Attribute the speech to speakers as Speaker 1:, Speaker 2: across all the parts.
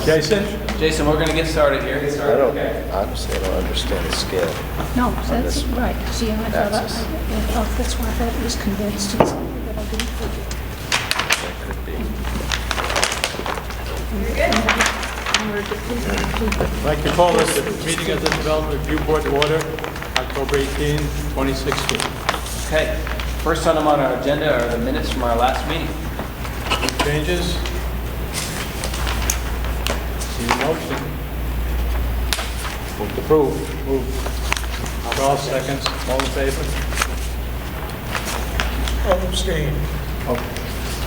Speaker 1: Jason, we're going to get started here.
Speaker 2: Honestly, I don't understand the scale.
Speaker 3: No, that's right. See, I thought, that's why I thought it was condensed and something that I didn't figure.
Speaker 2: That could be.
Speaker 4: I'd like to call this the meeting of the Development Review Board to order, October 18, 2016.
Speaker 1: Okay. First item on our agenda are the minutes from our last meeting.
Speaker 4: Changes? Need a motion? Move to approve. Move. All seconds. All in favor?
Speaker 5: I'll abstain.
Speaker 4: Oh,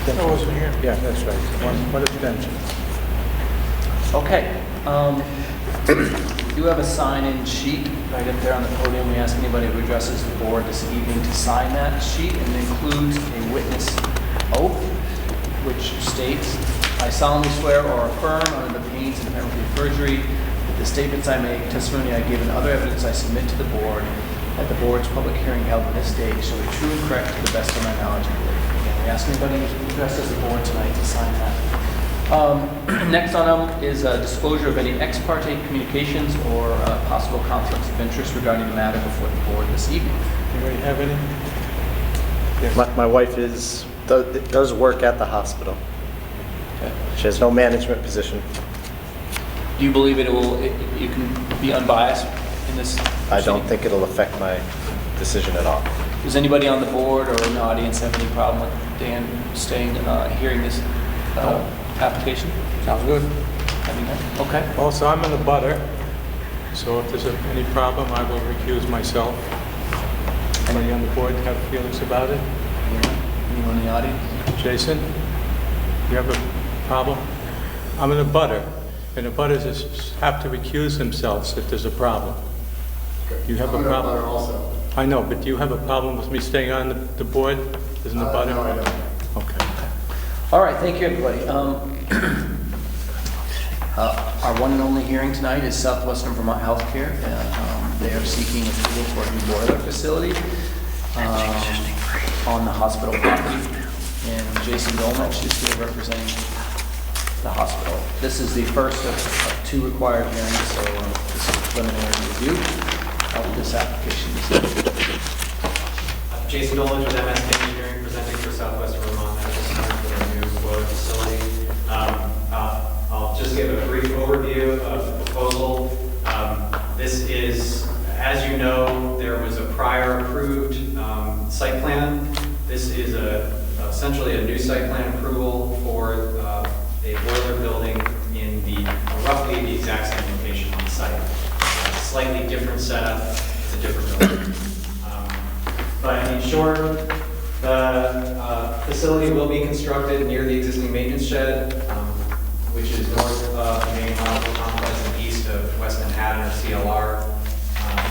Speaker 5: I wasn't here.
Speaker 4: yeah, that's right. One abstention.
Speaker 1: Okay. You have a sign-in sheet right up there on the podium. We ask anybody who addresses the board this evening to sign that sheet, and it includes a witness oath, which states, "I solemnly swear or affirm under the pains and penalty of perjury that the statements I make, testimony I give, and other evidence I submit to the board at the board's public hearing held on this date shall be true and correct to the best of my knowledge and belief." Again, we ask anybody who addresses the board tonight to sign that. Next on them is a disclosure of any ex parte communications or possible conflicts of interest regarding the matter before the board this evening.
Speaker 4: Anybody have any? Yes.
Speaker 2: My wife does work at the hospital.
Speaker 1: Okay.
Speaker 2: She has no management position.
Speaker 1: Do you believe you can be unbiased in this?
Speaker 2: I don't think it'll affect my decision at all.
Speaker 1: Does anybody on the board or in the audience have any problem with Dan hearing this application?
Speaker 4: Sounds good.
Speaker 1: Okay.
Speaker 4: Also, I'm in the butter, so if there's any problem, I will recuse myself. Anybody on the board have feelings about it?
Speaker 1: Anyone in the audience?
Speaker 4: Jason, you have a problem? I'm in a butter, and the butters have to recuse themselves if there's a problem. You have a problem?
Speaker 5: I'm also.
Speaker 4: I know, but do you have a problem with me staying on the board? Isn't the butter?
Speaker 5: No, I don't.
Speaker 4: Okay.
Speaker 1: All right, thank you, everybody. Our one and only hearing tonight is Southwestern Vermont Healthcare. They are seeking approval for a new boiler facility on the hospital property. And Jason Dolmetsch is here representing the hospital. This is the first of two required hearings, so this is a preliminary review of this application.
Speaker 6: Jason Dolmetsch with MSK Engineering, presenting for Southwestern Vermont Medical Center for the new boiler facility. I'll just give a brief overview of the proposal. This is, as you know, there was a prior approved site plan. This is essentially a new site plan approval for a boiler building in roughly the exact same location on site. Slightly different setup, it's a different building. But in short, the facility will be constructed near the existing maintenance shed, which is north of the main hospital complex and east of West Manhattan or CLR,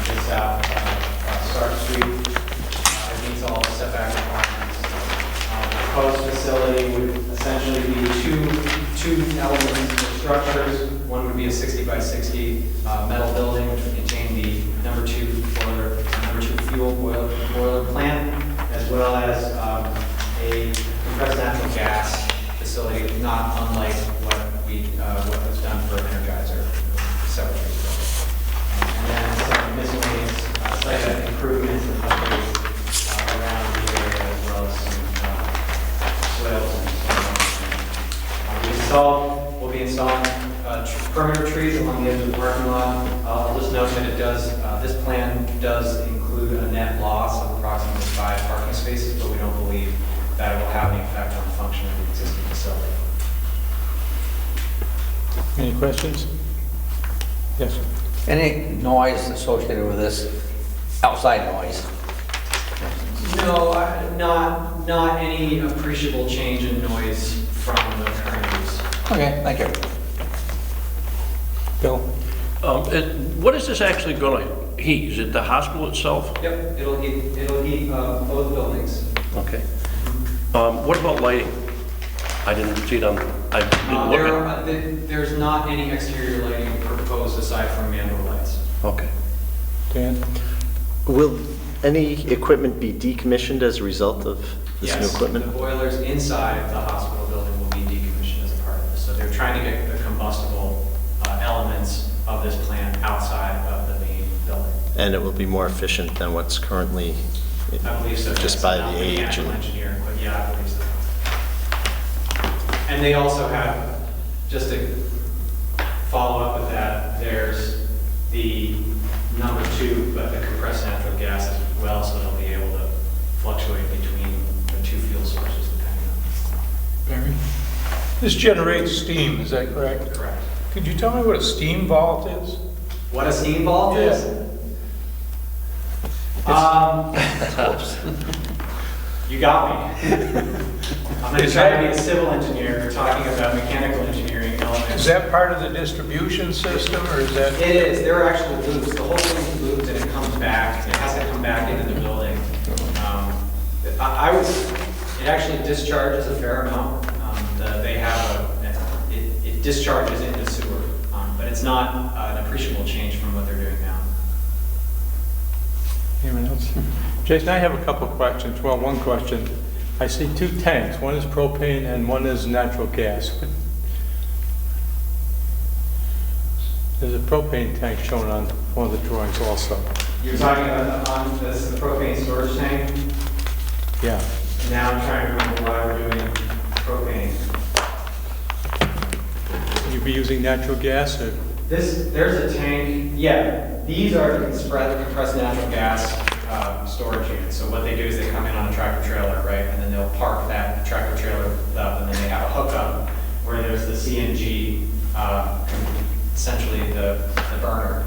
Speaker 6: just south of Stark Street. It meets all the setback requirements. The proposed facility would essentially be two elements or structures. One would be a 60 by 60 metal building, which would contain the number 2 fuel boiler plant, as well as a compressed natural gas facility, not unlike what was done for Energizer several years ago. And then some miscellaneous site improvements and upgrades around the area, as well as some swales and we'll be installing perimeter trees along the edge of the parking lot. I'll just note that this plan does include a net loss of approximately 5 parking spaces, but we don't believe that it will have any effect on the function of the existing facility.
Speaker 4: Any questions? Yes.
Speaker 7: Any noise associated with this, outside noise?
Speaker 6: No, not any appreciable change in noise from the current use.
Speaker 7: Okay, thank you.
Speaker 4: Bill?
Speaker 8: What is this actually going to heat? Is it the hospital itself?
Speaker 6: Yep, it'll heat both buildings.
Speaker 8: Okay. What about lighting? I didn't see it on. I didn't look at.
Speaker 6: There's not any exterior lighting proposed aside from manual lights.
Speaker 8: Okay.
Speaker 4: Dan?
Speaker 2: Will any equipment be decommissioned as a result of this new equipment?
Speaker 6: The boilers inside the hospital building will be decommissioned as a part of this. So they're trying to get a combined combustible elements of this plant outside of the main building.
Speaker 2: And it will be more efficient than what's currently,
Speaker 6: I believe so.
Speaker 2: just
Speaker 6: yes.
Speaker 2: by
Speaker 6: Not
Speaker 2: the age
Speaker 6: mechanical
Speaker 2: and...
Speaker 6: engineering, but yeah, I believe so. And they also have, just to follow up with that, there's the number 2, but the compressed natural gas as well, so they'll be able to fluctuate between the 2 fuel sources depending
Speaker 5: Barry? This generates steam, is that correct?
Speaker 6: on. Correct.
Speaker 5: Could you tell me what a steam vault is?
Speaker 6: What a steam vault is? You got me. I'm going to try to be a civil engineer. We're talking about mechanical engineering elements.
Speaker 5: Is that part of the distribution system, or is that?
Speaker 6: It is. There are actually loops. The whole thing loops and it comes back. It has to come back into the building. It actually discharges a fair amount. It discharges into sewer, but it's not an appreciable change from what they're doing now.
Speaker 4: Anyone else? Jason, I have a couple of questions. Well, one question. I see 2 tanks. One is propane and one is natural gas. There's a propane tank shown on one of the drawings also.
Speaker 6: You're talking about the propane storage tank?
Speaker 4: Yeah.
Speaker 6: Now I'm trying to remember why we're doing propane.
Speaker 4: Will you be using natural gas or?
Speaker 6: There's a tank, yeah, these are compressed natural gas storage units. So what they do is they come in on a tractor trailer, right? And then they'll park that tractor trailer up, and then they have a hookup where there's the CNG, essentially the burner,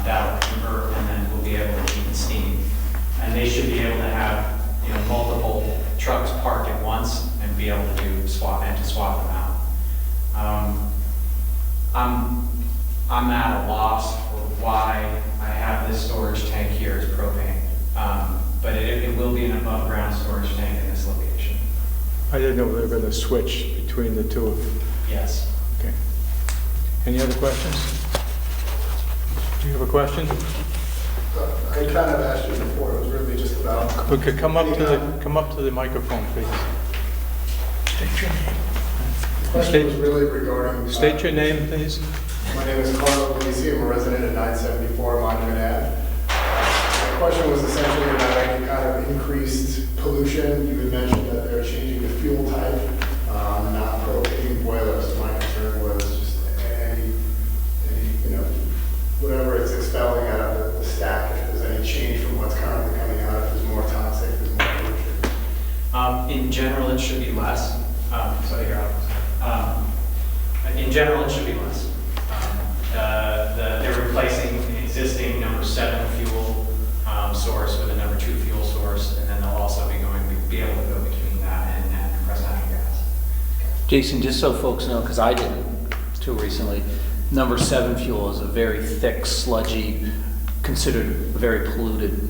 Speaker 6: that'll convert, and then we'll be able to heat and steam. And they should be able to have, multiple trucks parked at once and be able to swap them out. I'm at a loss for why I have this storage tank here as propane, but it will be an above-ground storage tank in this location.
Speaker 4: I didn't know they were going to switch between the two.
Speaker 6: Yes.
Speaker 4: Okay. Any other questions? Do you have a question?
Speaker 9: I kind of asked you before, it was really just about...
Speaker 4: We could come up to the microphone, please.
Speaker 5: State your name.
Speaker 9: The question was really regarding...
Speaker 4: State your name, please.
Speaker 9: My name is Carlo Polisi. I'm a resident at 974 Monument Ave. My question was essentially about any kind of increased pollution. You had mentioned that they're changing the fuel type, not propane boilers. My concern was just any whatever it's expelling out of the stack, if there's any change from what's currently coming out, if there's more toxic, there's more pollution.
Speaker 6: In general, it should be less. In general, it should be less. They're replacing an existing number 7 fuel source with a number 2 fuel source, and then they'll also be able to go between that and compressed natural gas.
Speaker 1: Jason, just so folks know, because I didn't too recently, number 7 fuel is a very thick, sludgy, considered a very polluted,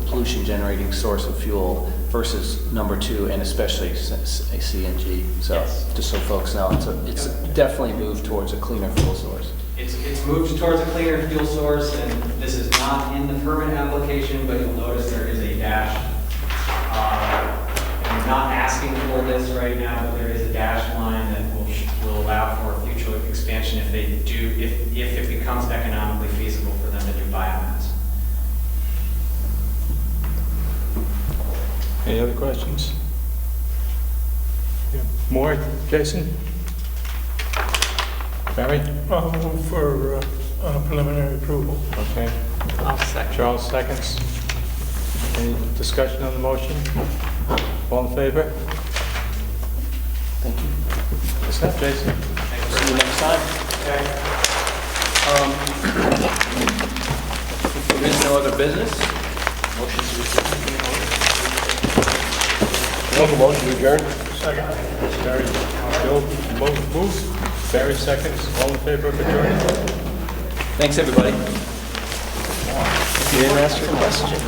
Speaker 1: pollution-generating source of fuel versus number 2, and especially a CNG. So,
Speaker 6: Yes.
Speaker 1: just so folks know, it's definitely moved towards a cleaner fuel source.
Speaker 6: It's moved towards a cleaner fuel source, and this is not in the permit application, but you'll notice there is a dash. And we're not asking for this right now, but there is a dash line that will allow for future expansion if it becomes economically feasible for them to do biomass.
Speaker 4: Any other questions? Yeah. More, Jason? Barry?
Speaker 5: I'll move for preliminary approval.
Speaker 4: Okay.
Speaker 7: I'll second.
Speaker 4: Charles seconds. Any discussion on the motion? All in favor?
Speaker 1: Thank you.
Speaker 4: That's it, Jason.
Speaker 1: See you next time. If there is no other business, motion to adjourn.
Speaker 8: Motion to adjourn?
Speaker 5: Second.
Speaker 4: Barry, Bill, moves. Barry seconds. All in favor of adjourning?
Speaker 1: Thanks, everybody.
Speaker 2: You didn't ask your question.